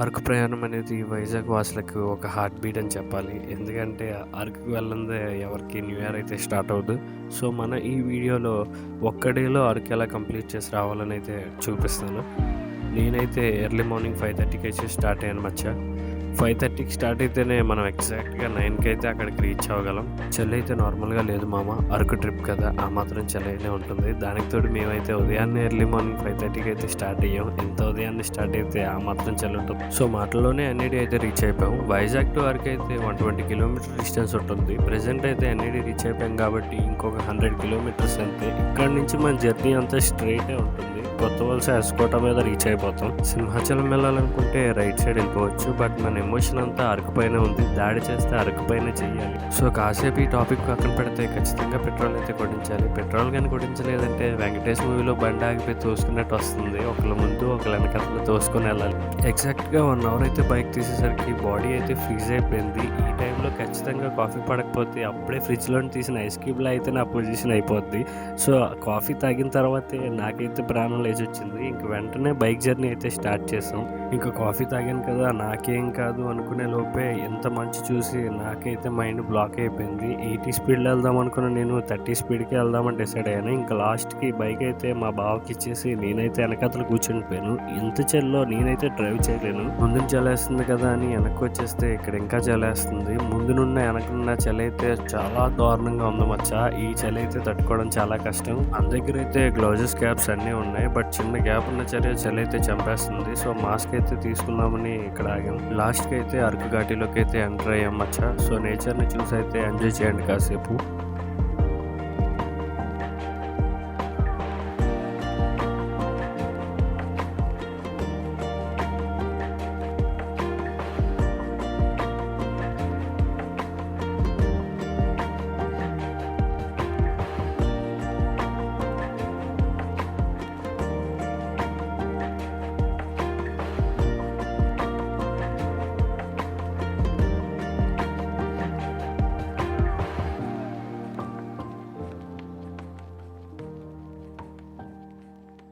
అరకు ప్రయాణం అనేది వైజాగ్ వాసులకు ఒక హార్ట్ బీట్ అని చెప్పాలి. ఎందుకంటే అరకుకి వెళ్ళందే ఎవరికి న్యూ ఇయర్ అయితే స్టార్ట్ అవ్వదు. సో, మన ఈ వీడియోలో ఒక్క డేలో అరకు ఎలా కంప్లీట్ చేసి రావాలని అయితే చూపిస్తాను. నేనైతే ఎర్లీ మార్నింగ్ 5:30కి అయితే స్టార్ట్ అయ్యాను మచ్చా. 5:30కి స్టార్ట్ అయితేనే మనం ఎగ్జాక్ట్‌గా 9కి అయితే అక్కడికి రీచ్ అవ్వగలం. చలి అయితే నార్మల్‌గా లేదు మామ. అరకు ట్రిప్ కదా! ఆ మాత్రం చలి అయినే ఉంటుంది. దానికి తోడు మేమైతే ఉదయాన్నే ఎర్లీ మార్నింగ్ 5:30కి అయితే స్టార్ట్ అయ్యాం. ఇంత ఉదయాన్నే స్టార్ట్ అయితే ఆ మాత్రం చలి ఉంటుంది. సో, మాటల్లోనే ఎన్‌ఈడీ అయితే రీచ్ అయిపోయాం. వైజాగ్ టు అరకు అయితే 120 కిలోమీటర్ డిస్టెన్స్ ఉంటుంది. ప్రెజెంట్ అయితే ఎన్‌ఈడీ రీచ్ అయిపోయాం కాబట్టి ఇంకొక 100 కిలోమీటర్స్ అంతే. ఇక్కడి నుంచి మన జర్నీ అంతా స్ట్రెయిటే ఉంటుంది. కొత్త వలస ఎస్కోట మీద రీచ్ అయిపోతాం. సింహాచలం వెళ్ళాలనుకుంటే రైట్ సైడ్ వెళ్ళిపోవచ్చు. బట్ మన ఎమోషన్ అంతా అరకు పైన ఉంది. దాడి చేస్తే అరకు పైన చెయ్యాలి. సో, కాసేపు ఈ టాపిక్ పక్కన పెడితే ఖచ్చితంగా పెట్రోల్ అయితే కొట్టించాలి. పెట్రోల్ కానీ కొట్టించలేదంటే వెంకటేష్ మూవీలో బండి ఆగిపోయి తోసుకున్నట్టు వస్తుంది. ఒకళ్ళ ముందు ఒకళ్ళ వెనకతలు తోసుకొని వెళ్ళాలి. ఎగ్జాక్ట్గా 1 అవర్ అయితే బైక్ తీసేసరికి బాడీ అయితే ఫ్రీజ్ అయిపోయింది. ఈ టైంలో ఖచ్చితంగా కాఫీ పడకపోతే అప్పుడే ఫ్రిడ్జ్లో తీసిన ఐస్ క్యూబ్లో అయితే నా పొజిషన్ అయిపోద్ది. సో, కాఫీ తాగిన తర్వాతే నాకైతే ప్రాణం లేచి వచ్చింది. ఇంక వెంటనే బైక్ జర్నీ అయితే స్టార్ట్ చేసాం. ఇంకా కాఫీ తాగాను కదా, నాకేం కాదు అనుకునే లోపే ఎంత మంచి చూసి నాకైతే మైండ్ బ్లాక్ అయిపోయింది. 80 స్పీడ్లో వెళ్దాం అనుకున్న నేను 30 స్పీడ్కి వెళ్దామని డిసైడ్ అయ్యాను. ఇంకా లాస్ట్కి బైక్ అయితే మా బావకి ఇచ్చేసి నేనైతే వెనకతలు కూర్చుండిపోయాను. ఇంత చలిలో నేనైతే డ్రైవ్ చేయలేను. ముందు చలేస్తుంది కదా అని వెనక్కి వచ్చేస్తే ఇక్కడ ఇంకా చలేస్తుంది. ముందునున్న వెనకనున్న చలి అయితే చాలా దారుణంగా ఉంది మచ్చా. ఈ చలి అయితే తట్టుకోవడం చాలా కష్టం. మన దగ్గర అయితే గ్లౌజెస్, క్యాప్స్ అన్నీ ఉన్నాయి. బట్ చిన్న గ్యాప్ ఉన్న చలి అయితే చంపేస్తుంది. సో, మాస్క్ అయితే తీసుకుందామని ఇక్కడ ఆగాం. లాస్ట్కి అయితే అరకు ఘాటీలోకి అయితే ఎంటర్ అయ్యాం మచ్చా. సో, నేచర్ని చూసి అయితే ఎంజాయ్ చేయండి కాసేపు.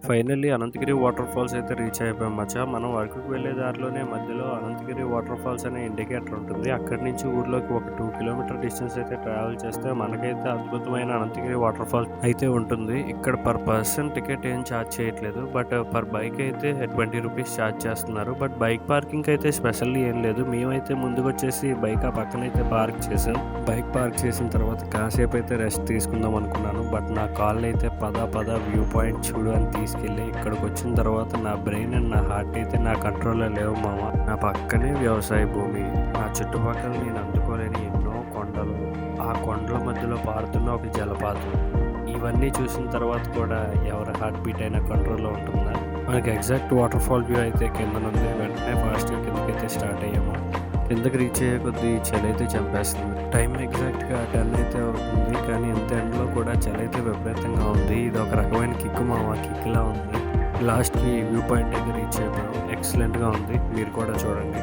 ఫైనల్లీ అనంతగిరి వాటర్ ఫాల్స్ అయితే రీచ్ అయిపోయాం మచ్చా. మనం అరకుకి వెళ్ళే దారిలోనే మధ్యలో అనంతగిరి వాటర్ ఫాల్స్ అనే ఇండికేటర్ ఉంటుంది. అక్కడి నుంచి ఊర్లోకి ఒక 2 కిలోమీటర్ డిస్టెన్స్ అయితే ట్రావెల్ చేస్తే మనకైతే అద్భుతమైన అనంతగిరి వాటర్ ఫాల్స్ అయితే ఉంటుంది. ఇక్కడ పర్ పర్సన్ టికెట్ ఏం ఛార్జ్ చేయట్లేదు. బట్ పర్ బైక్ అయితే 20 రూపీస్ ఛార్జ్ చేస్తున్నారు. బట్ బైక్ పార్కింగ్ అయితే స్పెషల్లీ ఏం లేదు. మేమైతే ముందుకు వచ్చేసి బైక్ ఆ పక్కనైతే పార్క్ చేసాం. బైక్ పార్క్ చేసిన తర్వాత కాసేపు అయితే రెస్ట్ తీసుకుందాం అనుకున్నాను. బట్ నా కాళ్ళు అయితే పద వ్యూ పాయింట్ చూడు అని తీసుకెళ్ళి ఇక్కడికి వచ్చిన తర్వాత నా బ్రెయిన్ అండ్ నా హార్ట్ అయితే నా కంట్రోల్లో లేవు మామ. నా పక్కనే వ్యవసాయ భూమి, నా చుట్టుపక్కల నేను అందుకోలేని ఎన్నో కొండలు, ఆ కొండల మధ్యలో పారుతున్న ఒక జలపాతం. ఇవన్నీ చూసిన తర్వాత కూడా ఎవరి హార్ట్ బీట్ అయినా కంట్రోల్లో ఉంటుందా? మనకి ఎగ్జాక్ట్ వాటర్ ఫాల్ వ్యూ అయితే కిందనుంది. వెంటనే ఫాస్ట్గా కిందకైతే స్టార్ట్ అయ్యాము. కిందకి రీచ్ అయ్యే కొద్దీ చలి అయితే చంపేస్తుంది. టైం ఎగ్జాక్ట్గా 10 అయితే అవుతుంది. కానీ ఇంత ఎండలో కూడా చలి అయితే విపరీతంగా ఉంది. ఇది ఒక రకమైన కిక్ మామ, కిక్లా ఉంది. లాస్ట్కి వ్యూ పాయింట్ అయితే రీచ్ అయిపోయాం. ఎక్సలెంట్గా ఉంది. మీరు కూడా చూడండి.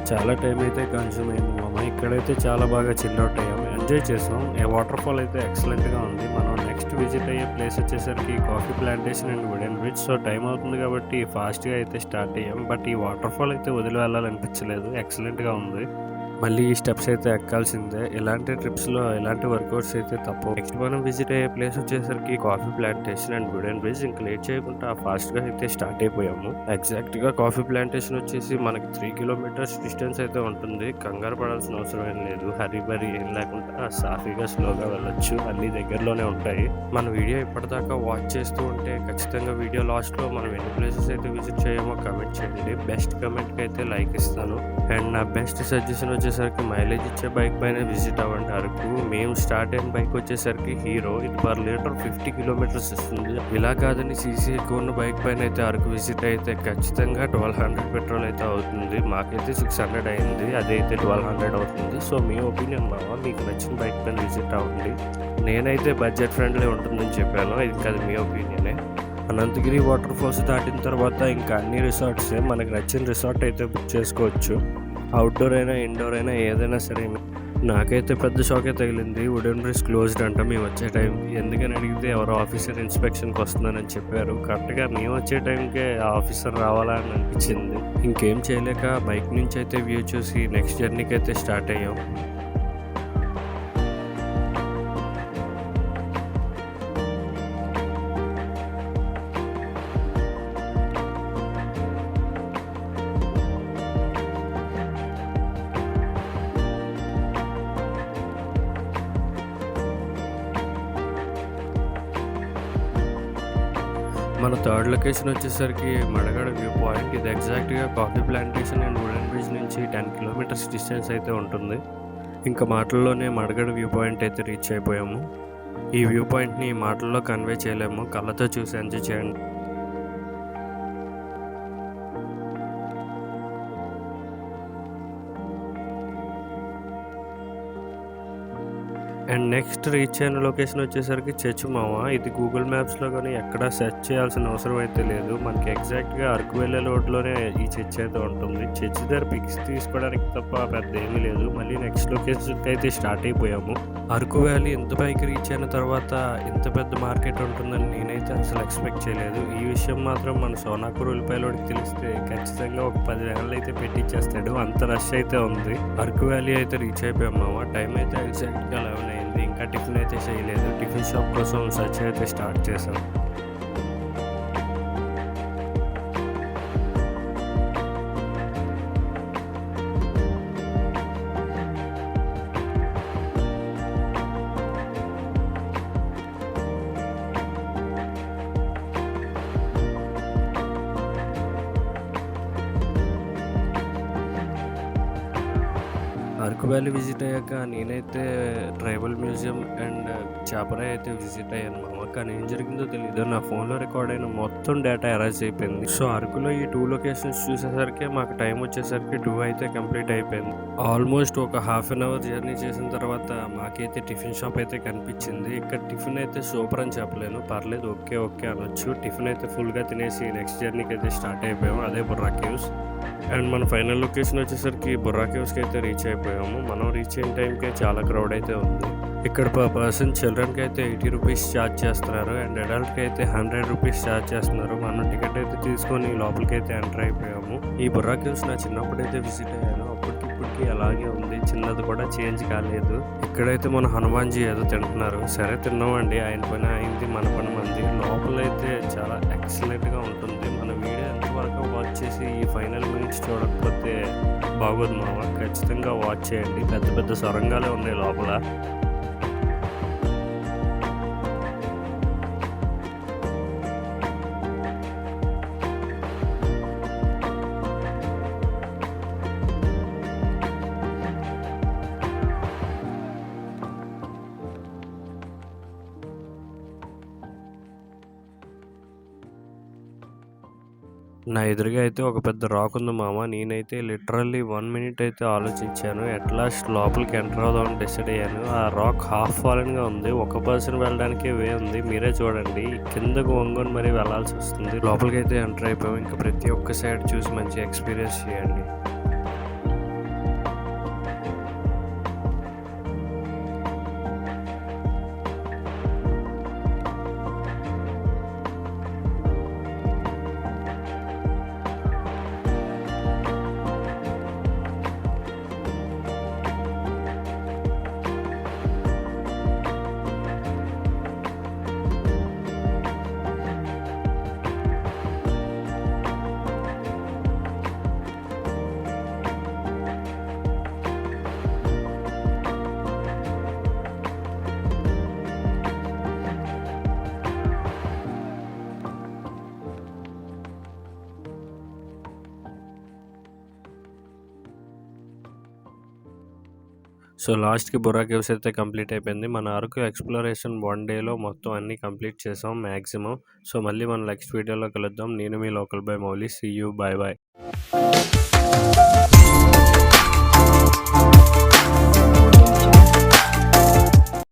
చాలా టైం అయితే కన్జ్యూమ్ అయింది మామ. ఇక్కడైతే చాలా బాగా చిల్ అవుట్ అయ్యాం, ఎంజాయ్ చేసాం. వాటర్ ఫాల్ అయితే ఎక్సలెంట్గా ఉంది. మనం నెక్స్ట్ విజిట్ అయ్యే ప్లేస్ వచ్చేసరికి coffee plantation and wooden bridge. So, time అవుతుంది కాబట్టి ఫాస్ట్గా అయితే స్టార్ట్ అయ్యాం. బట్ ఈ వాటర్ ఫాల్ అయితే వదిలి వెళ్ళాలనిపించలేదు. ఎక్సలెంట్గా ఉంది. మళ్ళీ ఈ స్టెప్స్ అయితే ఎక్కాల్సిందే. ఇలాంటి ట్రిప్స్లో ఇలాంటి వర్కౌట్స్ అయితే తప్పవు. నెక్స్ట్ మనం విజిట్ అయ్యే ప్లేస్ వచ్చేసరికి coffee plantation and wooden bridge. ఇంకా లేట్ చేయకుండా ఫాస్ట్గా అయితే స్టార్ట్ అయిపోయాము. ఎగ్జాక్ట్గా కాఫీ ప్లాంటేషన్ వచ్చేసి మనకి 3 కిలోమీటర్స్ డిస్టెన్స్ అయితే ఉంటుంది. కంగారు పడాల్సిన అవసరం ఏం లేదు. హరీ ఏం లేకుండా సాఫీగా స్లోగా వెళ్ళొచ్చు. అన్ని దగ్గరలోనే ఉంటాయి. మన వీడియో ఇప్పటిదాకా వాచ్ చేస్తూ ఉంటే ఖచ్చితంగా వీడియో లాస్ట్లో మనం ఎన్ని ప్లేసెస్ అయితే విజిట్ చేయమో కమెంట్ చేయండి. బెస్ట్ కమెంట్కి అయితే లైక్ ఇస్తాను. అండ్ నా బెస్ట్ సజెషన్ వచ్చి వచ్చేసరికి మైలేజ్ ఇచ్చే బైక్ పైన విజిట్ అవ్వండి అరకు. మేము స్టార్ట్ అయిన బైక్ వచ్చేసరికి హీరో. ఇది పర్ లీటర్ 50 కిలోమీటర్స్ ఇస్తుంది. ఇలా కాదని సీసీ ఎక్కువ ఉన్న బైక్ పైన అయితే అరకు విజిట్ అయితే ఖచ్చితంగా 1200 పెట్రోల్ అయితే అవుతుంది. మాకైతే 600 అయింది, అదైతే 1200 అవుతుంది. సో మీ ఒపీనియన్ మావా, మీకు నచ్చిన బైక్ పైన విజిట్ అవ్వండి. నేనైతే బడ్జెట్ ఫ్రెండ్లీ ఉంటుందని చెప్పాను, ఇది అది మీ ఒపీనియనే. అనంతగిరి వాటర్ ఫాల్స్ దాటిన తర్వాత ఇంకా అన్ని రిసార్ట్సే. మనకు నచ్చిన రిసార్ట్ అయితే బుక్ చేసుకోవచ్చు. అవుట్డోర్ అయినా ఇండోర్ అయినా ఏదైనా సరే. నాకైతే పెద్ద షాకే తగిలింది. వుడెన్ బ్రిడ్జ్ క్లోజ్డ్ అంట మేము వచ్చే టైంకి. ఎందుకని అడిగితే ఎవరో ఆఫీసర్ ఇన్స్పెక్షన్కి వస్తున్నారని చెప్పారు. కరెక్ట్గా మేము వచ్చే టైంకే ఆ ఆఫీసర్ రావాలని అనిపించింది. ఇంకేం చేయలేక బైక్ నుంచి అయితే వ్యూ చూసి నెక్స్ట్ జర్నీకి అయితే స్టార్ట్ అయ్యాం. మన థర్డ్ లొకేషన్ వచ్చేసరికి మడగడ వ్యూ పాయింట్. ఇది ఎగ్జాక్ట్గా coffee plantation and wooden bridge నుంచి 10 కిలోమీటర్స్ డిస్టెన్స్ అయితే ఉంటుంది. ఇంకా మాటల్లోనే మడగడ వ్యూ పాయింట్ అయితే రీచ్ అయిపోయాము. ఈ వ్యూ పాయింట్ని మాటల్లో కన్వే చేయలేము, కళ్ళతో చూసి ఎంజాయ్ చేయండి. అండ్ నెక్స్ట్ రీచ్ అయిన లొకేషన్ వచ్చేసరికి చర్చ్ మామ. ఇది గూగుల్ మ్యాప్స్లో కానీ ఎక్కడా సెర్చ్ చేయాల్సిన అవసరం అయితే లేదు. మనకి ఎగ్జాక్ట్గా అరకు వెళ్ళే రోడ్లోనే ఈ చర్చ్ అయితే ఉంటుంది. చర్చ్ దగ్గర పిక్స్ తీసుకోవడానికి తప్ప పెద్ద ఏమీ లేదు. మళ్ళీ నెక్స్ట్ లొకేషన్కి అయితే స్టార్ట్ అయిపోయాము. అరకు వ్యాలీ ఇంత పైకి రీచ్ అయిన తర్వాత ఇంత పెద్ద మార్కెట్ ఉంటుందని నేనైతే అసలు ఎక్స్పెక్ట్ చేయలేదు. ఈ విషయం మాత్రం మన సోనాపూర్ ఉల్లిపాయలోకి తెలిస్తే ఖచ్చితంగా ఒక 10,000 అయితే పెట్టించేస్తాడు, అంత రష్ అయితే ఉంది. అరకు వ్యాలీ అయితే రీచ్ అయిపోయాము మామ. టైం అయితే ఎగ్జాక్ట్గా 11 అయింది. ఇంకా టిఫిన్ అయితే చేయలేదు. టిఫిన్ షాప్ కోసం సర్చ్ అయితే స్టార్ట్ చేసాం. అరకు వ్యాలీ విజిట్ అయ్యాక నేనైతే ట్రైబల్ మ్యూజియం అండ్ చాపరాయి అయితే విజిట్ అయ్యాను మామ. కానీ ఏం జరిగిందో తెలియదు, నా ఫోన్లో రికార్డ్ అయిన మొత్తం డేటా ఎరేజ్ అయిపోయింది. సో అరకులో ఈ 2 లొకేషన్స్ చూసేసరికి మాకు టైం వచ్చేసరికి 2 అయితే కంప్లీట్ అయిపోయింది. ఆల్మోస్ట్ ఒక హాఫ్ అన్ అవర్ జర్నీ చేసిన తర్వాత మాకైతే టిఫిన్ షాప్ అయితే కనిపించింది. ఇక్కడ టిఫిన్ అయితే సూపర్ అని చెప్పలేను, పర్లేదు, ఓకే ఓకే అనొచ్చు. టిఫిన్ అయితే ఫుల్గా తినేసి నెక్స్ట్ జర్నీకి అయితే స్టార్ట్ అయిపోయాము, అదే బుర్రా కేవ్స్. అండ్ మన ఫైనల్ లొకేషన్ వచ్చేసరికి బుర్రా కేవ్స్కి అయితే రీచ్ అయిపోయాము. మనం రీచ్ అయిన టైంకే చాలా క్రౌడ్ అయితే ఉంది. ఇక్కడ పర్ పర్సన్ చిల్డ్రన్కి అయితే 80 రూపీస్ ఛార్జ్ చేస్తున్నారు అండ్ అడల్ట్కి అయితే 100 రూపీస్ ఛార్జ్ చేస్తున్నారు. మనం టికెట్ అయితే తీసుకొని లోపలికి అయితే ఎంటర్ అయిపోయాము. ఈ బుర్రా కేవ్స్ నా చిన్నప్పుడు అయితే విజిట్ అయ్యాను, అప్పటికిప్పటికి అలాగే ఉంది, చిన్నది కూడా చేంజ్ కాలేదు. ఇక్కడైతే మన హనుమాన్జీ ఏదో తింటున్నారు. సరే తిన్నామండి, ఆయన పని అయింది, మన పని మంది. లోపలైతే చాలా ఎక్సలెంట్గా ఉంటుంది. మన వీడియో ఎంతవరకు వాచ్ చేసి ఈ ఫైనల్ మినిట్స్ చూడకపోతే బాగోదు మామ, ఖచ్చితంగా వాచ్ చేయండి. పెద్ద పెద్ద సొరంగాలే ఉన్నాయి లోపల. నా ఎదురుగా అయితే ఒక పెద్ద రాక్ ఉంది మామ. నేనైతే లిటరల్లీ 1 మినిట్ అయితే ఆలోచించాను. అట్లాస్ట్ లోపలికి ఎంటర్ అవుదామని డిసైడ్ అయ్యాను. ఆ రాక్ హాఫ్ ఫాలెన్గా ఉంది, ఒక పర్సన్ వెళ్ళడానికే వే ఉంది. మీరే చూడండి, కిందకు వంగుని మరీ వెళ్ళాల్సి వస్తుంది. లోపలికి అయితే ఎంటర్ అయిపోయాం. ఇంకా ప్రతి ఒక్క సైడ్ చూసి మంచి ఎక్స్పీరియన్స్ చేయండి. సో, లాస్ట్‌కి బుర్రా కేవ్స్ అయితే కంప్లీట్ అయిపోయింది. మన అరకు ఎక్స్‌ప్లోరేషన్ 1 డేలో మొత్తం అన్నీ కంప్లీట్ చేసాం మాక్సిమం. సో, మళ్ళీ మనం నెక్స్ట్ వీడియోలో కలుద్దాం. నేను మీ local boy Mouli. See you. Bye bye.